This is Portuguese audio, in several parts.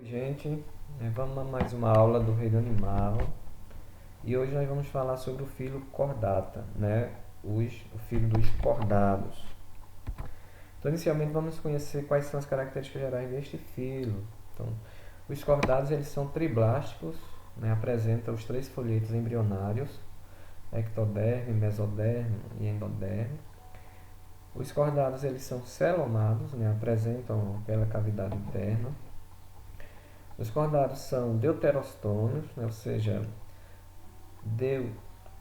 Gente, vamos a mais uma aula do reino animal e hoje nós vamos falar sobre o filo cordata, né? O filo dos cordados. Então, inicialmente vamos conhecer quais são as características gerais deste filo. Então, os cordados eles são triblásticos, né? Apresentam os três folhetos embrionários, ectoderme, mesoderme e endoderme. Os cordados eles são celonados, né? Apresentam aquela cavidade interna. Os cordados são deuterostômios, né? Ou seja, deu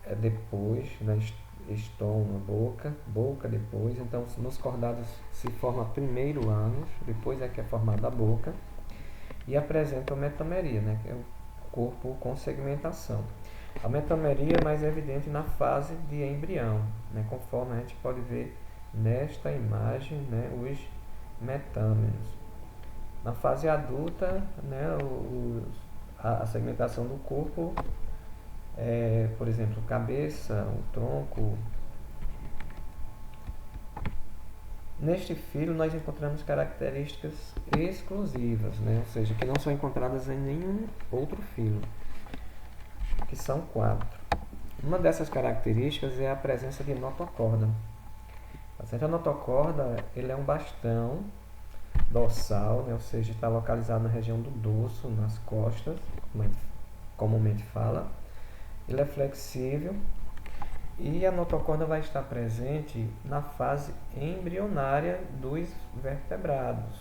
é depois, né? Estômago, boca depois. Então, nos cordados se forma primeiro ânus, depois é que é formada a boca. E apresenta a metameria, né? Que é o corpo com segmentação. A metameria é mais evidente na fase de embrião, né? Conforme a gente pode ver nesta imagem, né? Os metâmeros. Na fase adulta, né, a segmentação do corpo é, por exemplo, cabeça, o tronco. Neste filo nós encontramos características exclusivas, né, ou seja, que não são encontradas em nenhum outro filo, que são 4. Uma dessas características é a presença de notocorda. A notocorda ele é um bastão dorsal, né? Ou seja, está localizado na região do dorso, nas costas, como a gente comumente fala. Ele é flexível e a notocorda vai estar presente na fase embrionária dos vertebrados.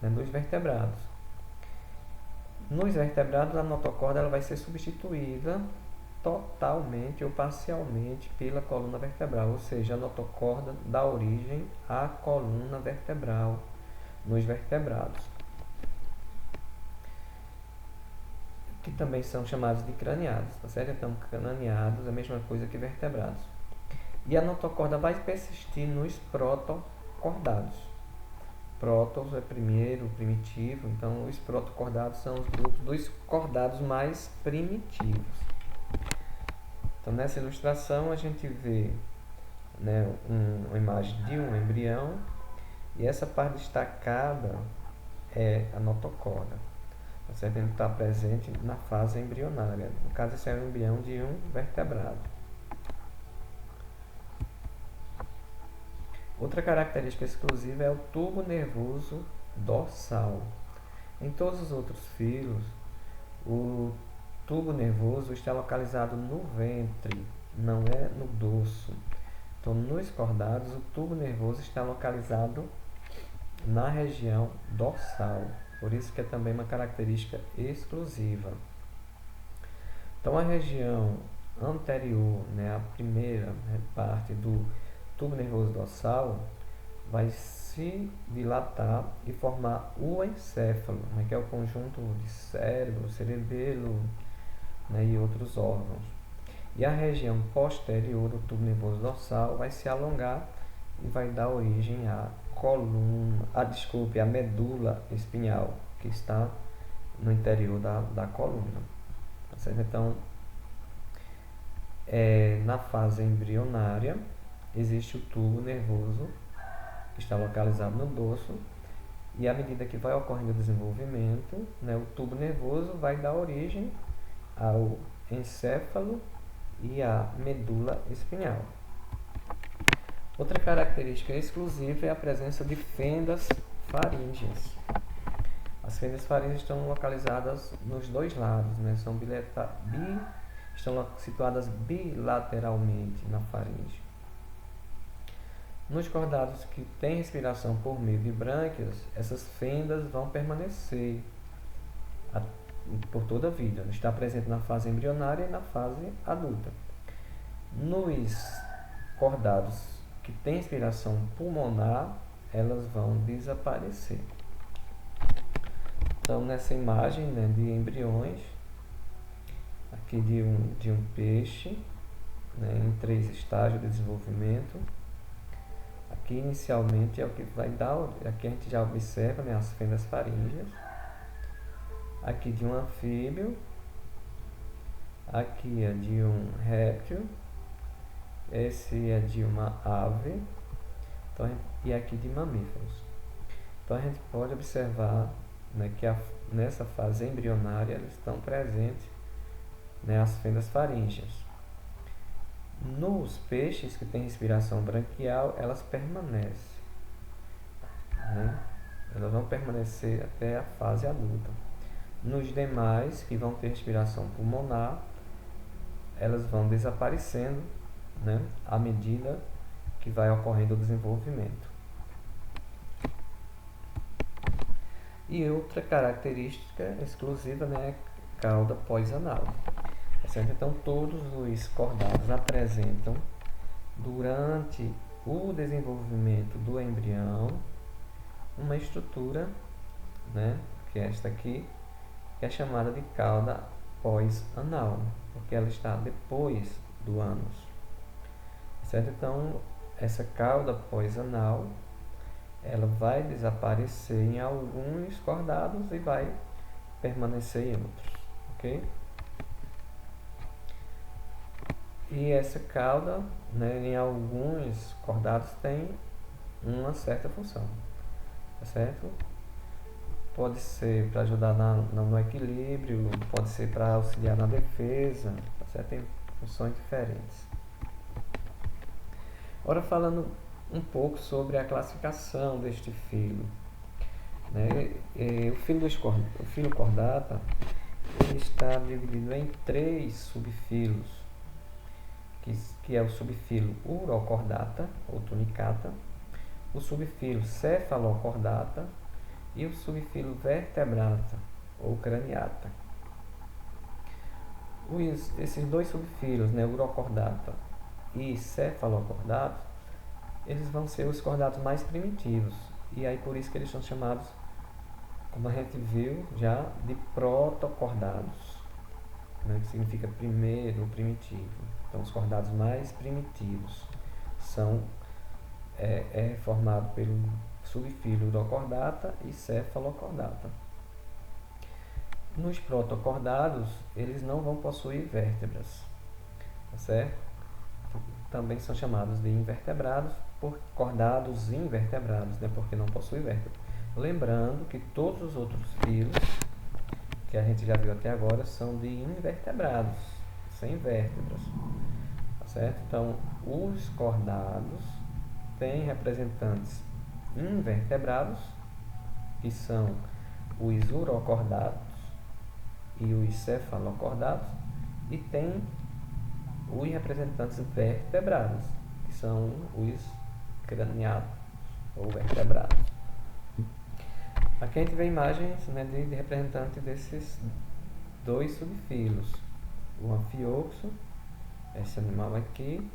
Né? Dos vertebrados. Nos vertebrados, a notocorda ela vai ser substituída totalmente ou parcialmente pela coluna vertebral, ou seja, a notocorda dá origem à coluna vertebral nos vertebrados, que também são chamados de craniados, tá certo? Então, craniados é a mesma coisa que vertebrados. E a notocorda vai persistir nos protocordados. Protos é primeiro, primitivo, então os protocordados são os grupos dos cordados mais primitivos. Então, nessa ilustração, a gente vê, né, uma imagem de um embrião e essa parte destacada é a notocorda. Tá certo? Ele está presente na fase embrionária. No caso, esse é o embrião de um vertebrado. Outra característica exclusiva é o tubo nervoso dorsal. Em todos os outros filos, o tubo nervoso está localizado no ventre, não é no dorso. Então, nos cordados, o tubo nervoso está localizado na região dorsal. Por isso que é também uma característica exclusiva. Então, a região anterior, né, a primeira parte do tubo nervoso dorsal, vai se dilatar e formar o encéfalo, né, que é o conjunto de cérebro, cerebelo, né, e outros órgãos. E a região posterior do tubo nervoso dorsal vai se alongar e vai dar origem à a medula espinhal, que está no interior da coluna. Tá certo? Então, na fase embrionária, existe o tubo nervoso, que está localizado no dorso, e à medida que vai ocorrendo o desenvolvimento, né, o tubo nervoso vai dar origem ao encéfalo e à medula espinhal. Outra característica exclusiva é a presença de fendas faríngeas. As fendas faríngeas estão localizadas nos dois lados, né? Estão situadas bilateralmente na faringe. Nos cordados que têm respiração por meio de brânquias, essas fendas vão permanecer por toda a vida. Está presente na fase embrionária e na fase adulta. Nos cordados que têm respiração pulmonar, elas vão desaparecer. Então, nessa imagem, né, de embriões, aqui de um peixe, né, em 3 estágios de desenvolvimento. Aqui, inicialmente, é o que vai dar, aqui a gente já observa, né, as fendas faríngeas. Aqui de um anfíbio, aqui é de um réptil, esse é de uma ave, então, e aqui de mamíferos. Então a gente pode observar né, que nessa fase embrionária eles estão presentes, né, as fendas faríngeas. Nos peixes que têm respiração branquial, elas permanecem, né? Elas vão permanecer até a fase adulta. Nos demais, que vão ter respiração pulmonar, elas vão desaparecendo, né, à medida que vai ocorrendo o desenvolvimento. E outra característica exclusiva, né, é a cauda pós-anal. Certo? Então, todos os cordados apresentam, durante o desenvolvimento do embrião, uma estrutura, né, que é esta aqui, que é chamada de cauda pós-anal, porque ela está depois do ânus. Certo? Então, essa cauda pós-anal, ela vai desaparecer em alguns cordados e vai permanecer em outros, ok? E essa cauda, né, em alguns cordados tem uma certa função, tá certo? Pode ser para ajudar no equilíbrio, pode ser para auxiliar na defesa, tá certo? Tem funções diferentes. Agora falando um pouco sobre a classificação deste filo, né? O filo cordata, ele está dividido em 3 subfilos, que é o subfilo urocordata ou tunicata, o subfilo cefalocordata e o subfilo vertebrata ou craniata. Esses 2 subfilos, né, urocordata e cefalocordata, eles vão ser os cordatos mais primitivos, e aí por isso que eles são chamados, como a gente viu já, de protocordados, né, que significa primeiro, primitivo. Então, os cordados mais primitivos são formado pelo subfilo urocordata e cefalocordata. Nos protocordados, eles não vão possuir vértebras, tá certo? Também são chamados de invertebrados, por cordados invertebrados, né? Porque não possuem vértebra. Lembrando que todos os outros filos que a gente já viu até agora são de invertebrados, sem vértebras, tá certo? Então, os cordados têm representantes invertebrados, que são os urocordados e os cefalocordados, e tem os representantes vertebrados, que são os craniados ou vertebrados. Aqui a gente vê imagens, né, de representante desses 2 subfilos, o anfioxo, esse animal aqui,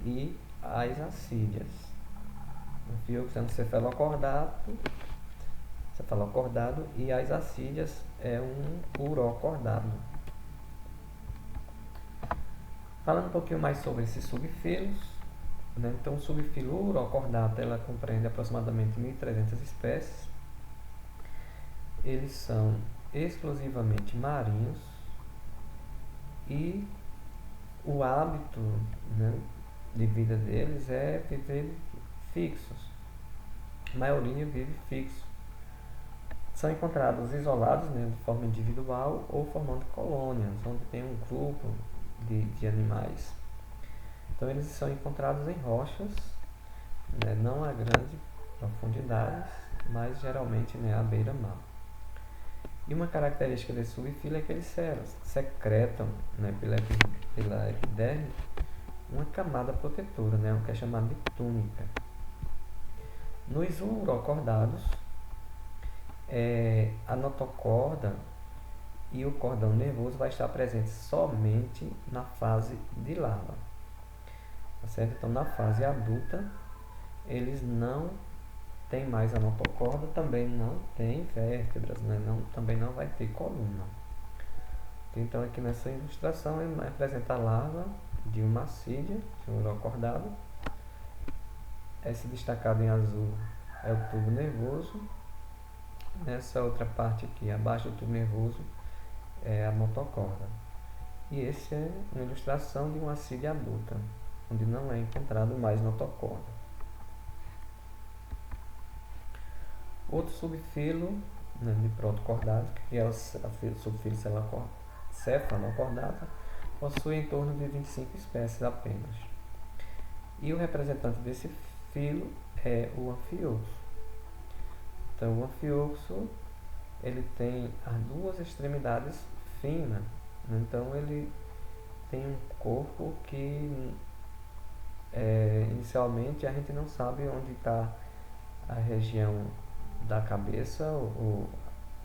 e as acídeas. O anfioxo é um cefalocordado e as acídeas é um urocordado. Falando um pouquinho mais sobre esses subfilos, né? Então, o subfilo urocordata, ela compreende aproximadamente 1.300 espécies. Eles são exclusivamente marinhos e o hábito, né, de vida deles é viver fixos. A maioria vive fixo. São encontrados isolados, né, de forma individual ou formando colônias, onde tem um grupo de animais. Então eles são encontrados em rochas, né, não a grandes profundidades, mas geralmente, né, à beira-mar. E uma característica desse subfilo é que eles secretam, né, pela epiderme uma camada protetora, né, o que é chamado de túnica. Nos urocordados, a notocorda e o cordão nervoso vai estar presente somente na fase de larva, tá certo? Então, na fase adulta, eles não têm mais a notocorda, também não tem vértebras, né? Também não vai ter coluna. Então, aqui nessa ilustração, ele apresenta a larva de uma acídea, de um urocordado. Esse destacado em azul é o tubo nervoso. Nessa outra parte aqui, abaixo do tubo nervoso, é a notocorda. E esse é uma ilustração de uma acídea adulta, onde não é encontrado mais notocorda. Outro subfilo né, de protocordados, que é a subfilho cefalocordata, possui em torno de 25 espécies apenas. E o representante desse filo é o Amphioxus. Então, o Amphioxus ele tem as duas extremidades finas, né? Então ele tem um corpo que inicialmente a gente não sabe onde está a região da cabeça, ou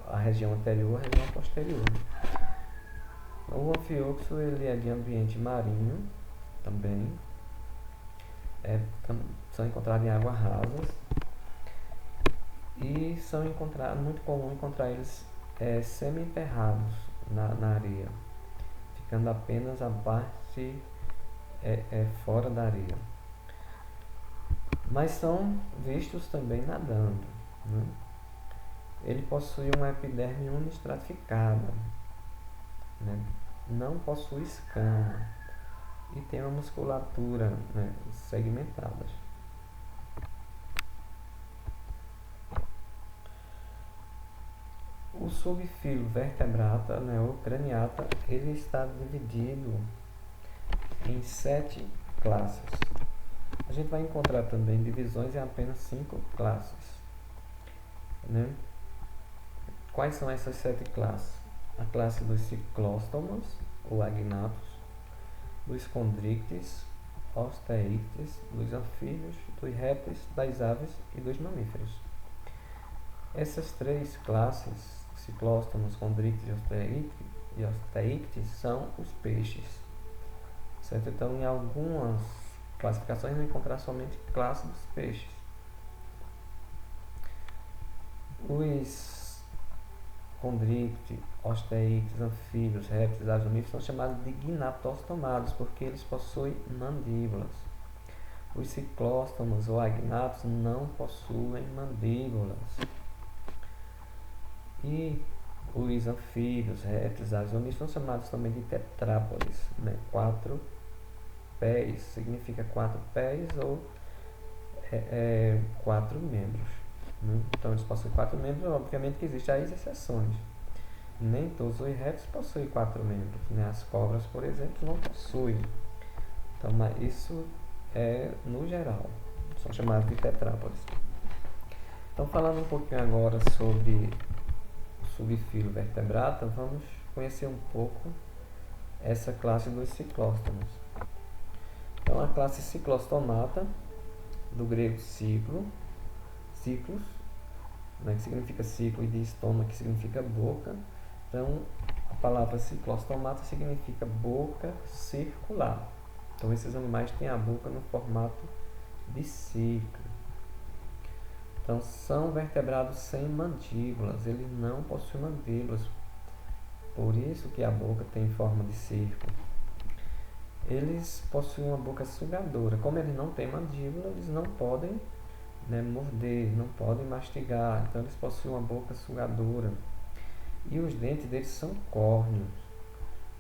a região anterior, a região posterior. O Amphioxus ele é de ambiente marinho também, são encontrados em águas rasas e são muito comum encontrar eles semi-enterrados na areia, ficando apenas a parte fora da areia. Mas são vistos também nadando, né? Ele possui uma epiderme unistratificada, né? Não possui escama e tem uma musculatura, né, segmentada. O subfilo vertebrata, né, ou craniata, ele está dividido em 7 classes. A gente vai encontrar também divisões em apenas 5 classes, né? Quais são essas 7 classes? A classe dos ciclóstomos, ou agnatos, dos condrictes, osteíctes, dos anfíbios, dos répteis, das aves e dos mamíferos. Essas 3 classes, ciclóstomos, condrictes e osteíctes, são os peixes, certo? Então, em algumas classificações, vão encontrar somente classe dos peixes. Os condrictes, osteíctes, anfíbios, répteis, aves, mamíferos são chamados de gnatostomados porque eles possuem mandíbulas. Os ciclóstomos ou agnatos não possuem mandíbulas. E os anfíbios, répteis, aves, mamíferos são chamados também de tetrápodes, né? 4 pés significa 4 pés ou 4 membros, né? Então eles possuem 4 membros, obviamente que existem as exceções. Nem todos os répteis possuem 4 membros, né? As cobras, por exemplo, não possuem. Então, mas isso é no geral, são chamados de tetrápodes. Então, falando um pouquinho agora sobre o subfilo vertebrata, vamos conhecer um pouco essa classe dos ciclóstomos. Então, a classe ciclostomata, do grego ciclos, né, que significa ciclo, e de estômago, que significa boca. Então, a palavra ciclostomata significa boca circular. Então, esses animais têm a boca no formato de ciclo. Então, são vertebrados sem mandíbulas, eles não possuem mandíbulas, por isso que a boca tem forma de círculo. Eles possuem uma boca sugadora. Como eles não têm mandíbula, eles não podem, né, morder, não podem mastigar. Então eles possuem uma boca sugadora. E os dentes deles são córneos.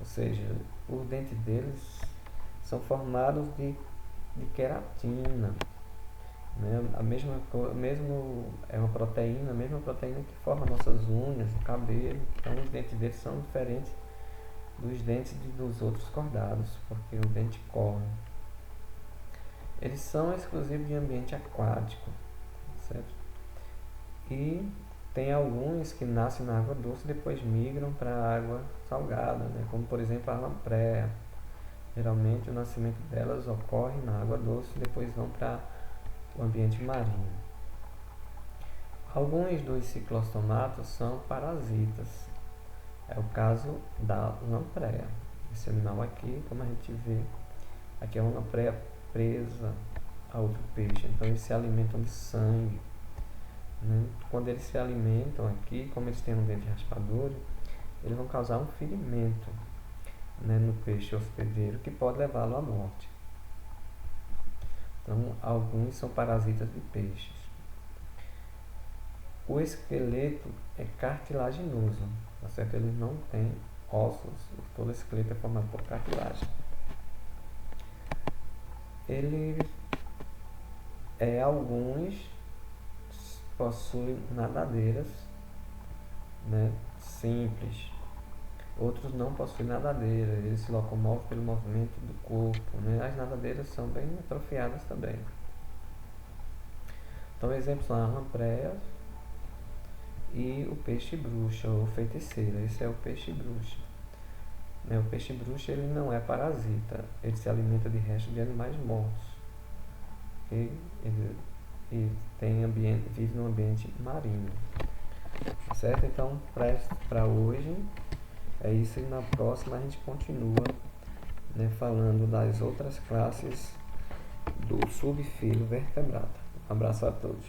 Ou seja, os dentes deles são formados de queratina. Né? É uma proteína, a mesma proteína que forma nossas unhas, o cabelo. Então os dentes deles são diferentes dos dentes dos outros cordados, porque o dente córneo. Eles são exclusivos de ambiente aquático, certo? E tem alguns que nascem na água doce e depois migram para a água salgada, né? Como por exemplo a lampreia. Geralmente o nascimento delas ocorre na água doce e depois vão para o ambiente marinho. Alguns dos ciclostomatos são parasitas. É o caso da lampreia. Esse animal aqui, como a gente vê, aqui é uma lampreia presa a outro peixe. Então eles se alimentam de sangue, né? Quando eles se alimentam aqui, como eles têm um dente raspador, eles vão causar um ferimento, né, no peixe hospedeiro que pode levá-lo à morte. Então alguns são parasitas de peixes. O esqueleto é cartilaginoso, tá certo? Eles não têm ossos, todo o esqueleto é formado por cartilagem. Alguns possuem nadadeiras, né, simples. Outros não possuem nadadeira, eles se locomovem pelo movimento do corpo, né? As nadadeiras são bem atrofiadas também. Então, exemplos são a lampreia e o peixe-bruxa ou feiticeira. Esse é o peixe-bruxa. Né? O peixe-bruxa ele não é parasita, ele se alimenta de restos de animais mortos. Okay? Ele vive no ambiente marinho. Certo? Então, para hoje é isso, e na próxima a gente continua, né, falando das outras classes do subfilo vertebrado. Um abraço a todos.